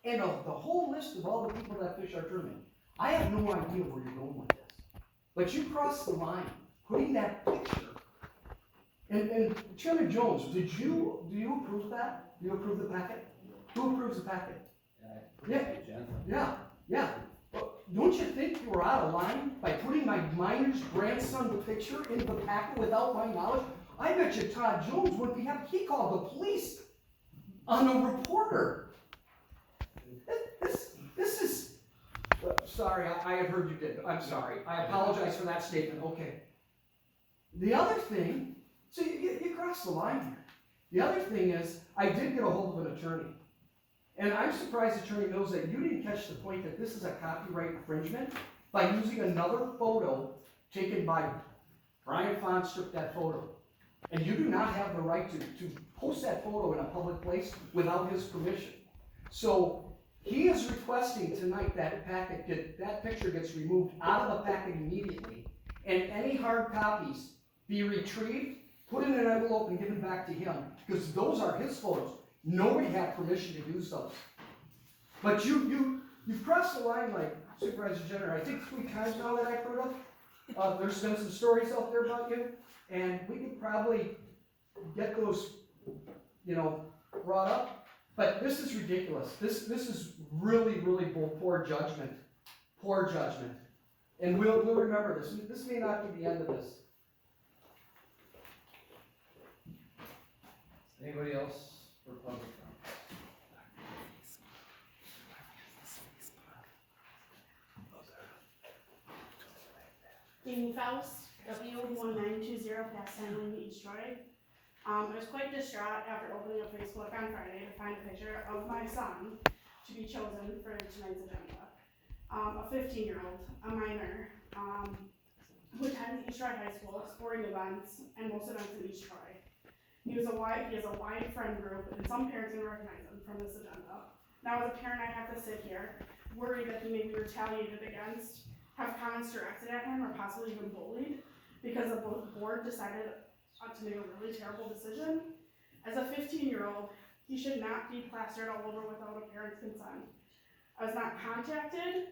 and of the whole list of all the people that fish our tournament. I have no idea where you're going with this. But you crossed the line, putting that picture. And Chairman Jones, do you approve that? Do you approve the packet? Who approves the packet? Yeah. Well, don't you think you were out of line by putting my minor's grandson picture in the packet without my knowledge? I bet you Todd Jones wouldn't be happy. He called the police on a reporter. This is, sorry, I have heard you did. I'm sorry. I apologize for that statement. Okay. The other thing, so you crossed the line here. The other thing is, I did get a hold of an attorney. And I'm surprised, Attorney Mills, that you didn't catch the point that this is a copyright infringement by using another photo taken by Brian Fons took that photo. And you do not have the right to post that photo in a public place without his permission. So he is requesting tonight that that picture gets removed out of the packet immediately, and any hard copies be retrieved, put in an envelope, and given back to him, because those are his photos. Nobody had permission to use those. But you've crossed the line like Supervisor Jenner, I think 3 times now that I've heard of. There's been some stories out there about you, and we could probably get those, brought up. But this is ridiculous. This is really, really poor judgment. Poor judgment. And we'll remember this. This may not be the end of this. Anybody else for public comment? Amy Faust, W1920 Pasadena, East Troy. I was quite distraught after opening up Facebook on Friday to find a picture of my son to be chosen for tonight's agenda. A 15-year-old, a minor, who attends East Troy High School, sporting events, and most events in East Troy. He has a wide friend group, and some parents can recognize him from this agenda. Now, as a parent, I have to sit here, worried that he may be retaliated against, have comments directed at him, or possibly even bullied, because the board decided to make a really terrible decision. As a 15-year-old, he should not be plastered all over without a parent's consent. I was not contacted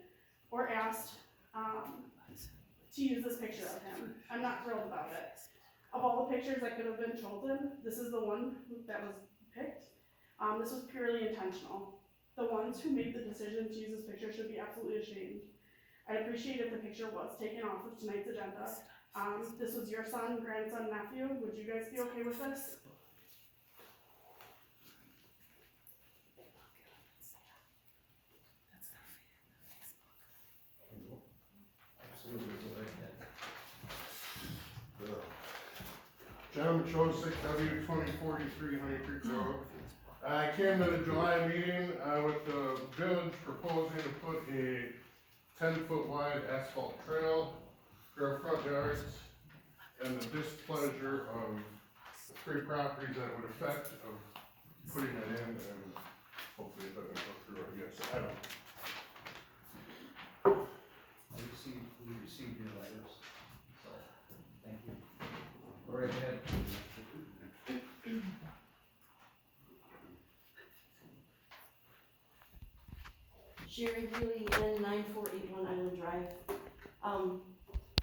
or asked to use this picture of him. I'm not thrilled about it. Of all the pictures that could have been chosen, this is the one that was picked. This was purely intentional. The ones who made the decision to use this picture should be absolutely ashamed. I'd appreciate if the picture was taken off of tonight's agenda. This was your son, grandson, nephew. Would you guys be okay with this? Absolutely, go ahead. John Machosik, W2043 Honey Creek Road. I came to the July meeting with the village proposing to put a 10-foot wide asphalt trail through our front yards, and the displeasure of the 3 properties that it would affect of putting it in, and hopefully it doesn't go through, I guess. I don't know. We received your letters, so, thank you. Go right ahead. Sherry Healy, N9481 Island Drive.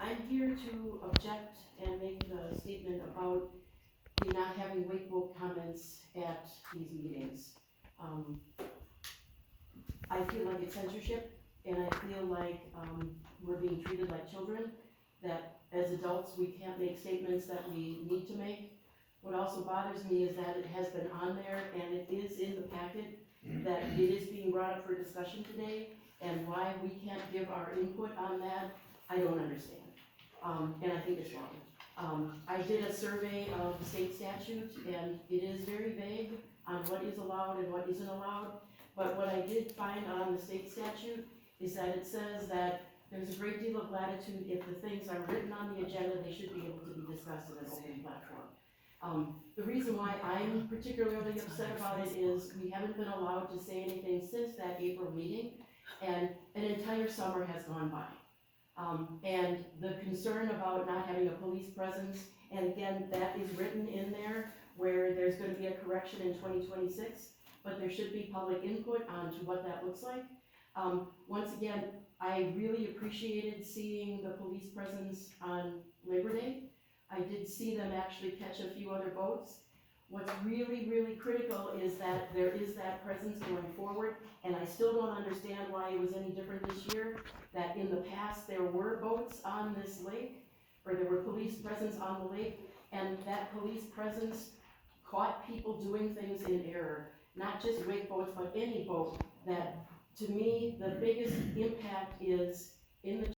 I'm here to object and make a statement about the not having wakeboard comments at these meetings. I feel like it's censorship, and I feel like we're being treated like children, that as adults we can't make statements that we need to make. What also bothers me is that it has been on there and it is in the packet, that it is being brought up for discussion today, and why we can't give our input on that, I don't understand. And I think it's wrong. I did a survey of the state statute, and it is very vague on what is allowed and what isn't allowed. But what I did find on the state statute is that it says that there's a great deal of latitude. If the things are written on the agenda, they should be able to be discussed in an open platform. The reason why I'm particularly upset about it is we haven't been allowed to say anything since that April meeting, and an entire summer has gone by. And the concern about not having a police presence, and again, that is written in there where there's going to be a correction in 2026, but there should be public input onto what that looks like. Once again, I really appreciated seeing the police presence on Labor Day. I did see them actually catch a few other boats. What's really, really critical is that there is that presence going forward, and I still don't understand why it was any different this year, that in the past there were boats on this lake, or there were police presence on the lake, and that police presence caught people doing things in error, not just wake boats, but any boat. That, to me, the biggest impact is in the